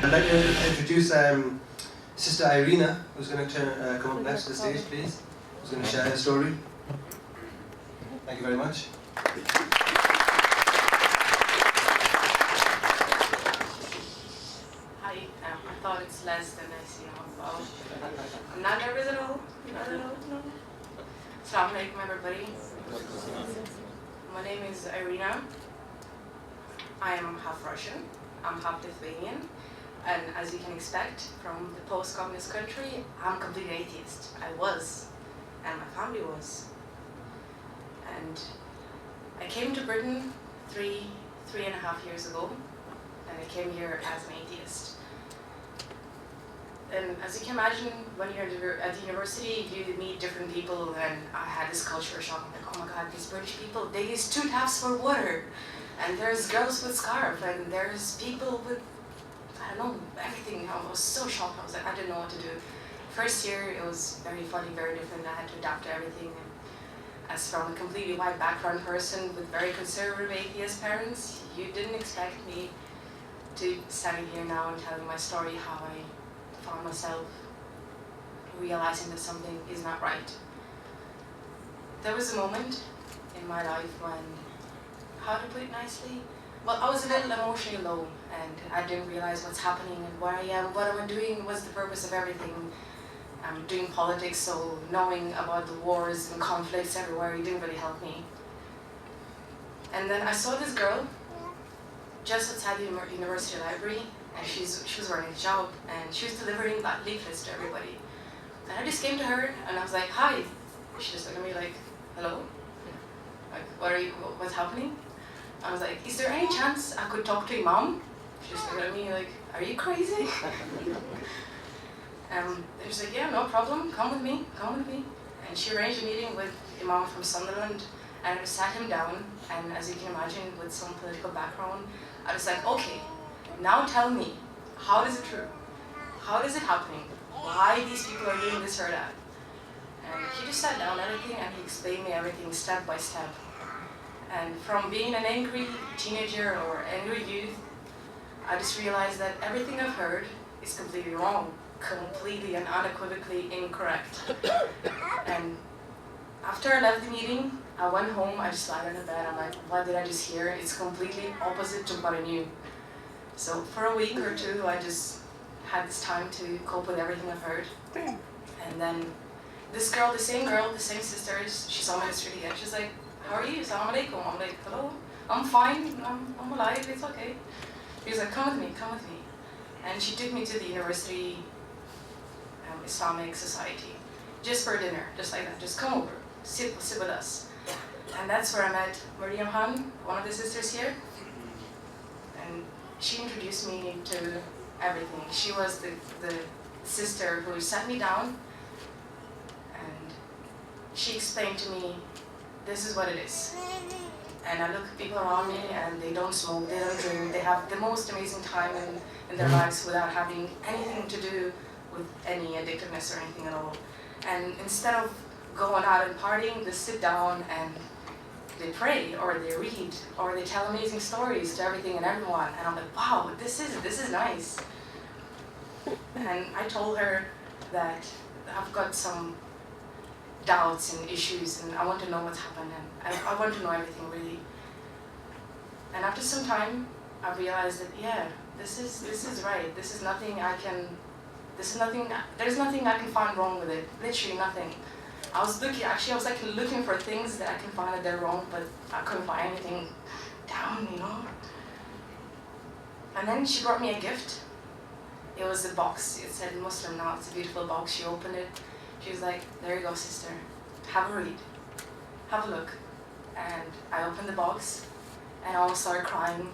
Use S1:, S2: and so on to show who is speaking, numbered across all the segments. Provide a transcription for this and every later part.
S1: I'd like to introduce Sister Irena, who's going to come up next to the stage, please. Who's going to share her story. Thank you very much.
S2: Hi, I thought it's less than this, well, I'm not nervous at all. Not at all, no. Assalamu alaikum, everybody. My name is Irena. I am half Russian, I'm half Lithuanian, and as you can expect from the post-communist country, I'm completely atheist. I was, and my family was. And I came to Britain three and a half years ago, and I came here as an atheist. And as you can imagine, when you're at the university, you meet different people, and I had this culture shock. I'm like, oh my God, these British people, they use 2 taps for water. And there's girls with scarf, and there's people with, I don't know, everything. I was so shocked. I was like, I didn't know what to do. First year, it was very funny, very different. I had to adapt to everything. And as from a completely white background person with very conservative atheist parents, you didn't expect me to standing here now and telling my story, how I found myself realizing that something is not right. There was a moment in my life when, how to put it nicely? Well, I was a little emotionally low, and I didn't realize what's happening and where I am, what am I doing, what's the purpose of everything. I'm doing politics, so knowing about the wars and conflicts everywhere, it didn't really help me. And then I saw this girl just outside the university library, and she was wearing a hijab, and she was delivering that leaflets to everybody. And I just came to her, and I was like, hi. She just looked at me like, hello? Like, what's happening? I was like, is there any chance I could talk to Imam? She just looked at me like, are you crazy? And she's like, yeah, no problem, come with me. And she arranged a meeting with Imam from Sunderland, and I just sat him down, and as you can imagine, with some political background, I was like, okay, now tell me, how is it true? How is it happening? Why these people are doing this or that? And he just sat down and everything, and he explained me everything step by step. And from being an angry teenager or angry youth, I just realized that everything I've heard is completely wrong, completely and unequivocally incorrect. And after I left the meeting, I went home, I just lied on the bed, I'm like, what did I just hear? It's completely opposite to what I knew. So for a week or two, I just had this time to cope with everything I've heard. And then this girl, the same sister, she saw me in the street again. She's like, how are you? Assalamu alaikum. I'm like, hello, I'm fine, I'm alive, it's okay. She was like, come with me. And she took me to the university Islamic society, just for dinner, just like that, just come over, sit with us. And that's where I met Maryam Han, one of the sisters here. And she introduced me to everything. She was the sister who sat me down, and she explained to me, this is what it is. And I look at people around me, and they don't smoke, they don't drink, they have the most amazing time in their lives without having anything to do with any addictiveness or anything at all. And instead of going out and partying, they sit down and they pray, or they read, or they tell amazing stories to everything and everyone. And I'm like, wow, this is nice. And I told her that I've got some doubts and issues, and I want to know what's happened, and I want to know everything really. And after some time, I realized that yeah, this is right. There's nothing I can find wrong with it. Literally nothing. I was actually looking for things that I can find that they're wrong, but I couldn't find anything down, And then she brought me a gift. It was a box. It said Muslim now. It's a beautiful box. She opened it. She was like, there you go, sister. Have a read. Have a look. And I opened the box, and I almost started crying.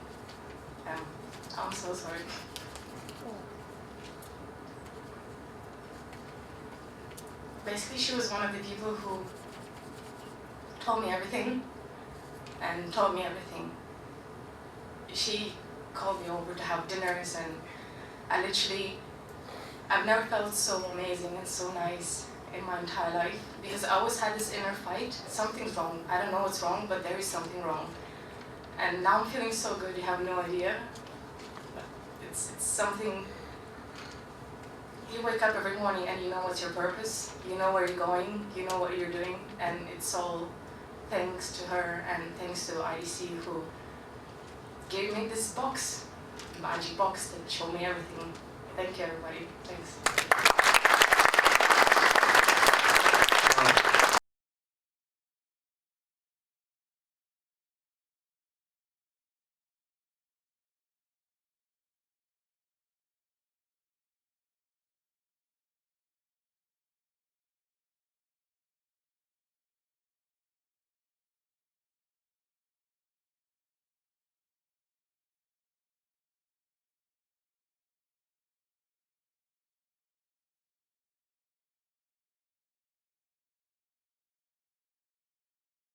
S2: I'm so sorry. Basically, she was one of the people who told me everything and taught me everything. She called me over to have dinners, and I've never felt so amazing and so nice in my entire life, because I always had this inner fight. Something's wrong. I don't know what's wrong, but there is something wrong. And now I'm feeling so good, you have no idea. It's something you wake up every morning and you know what's your purpose, you know where you're going, you know what you're doing, and it's all thanks to her and thanks to IDC who gave me this box, magic box that showed me everything. Thank you, everybody. Thanks.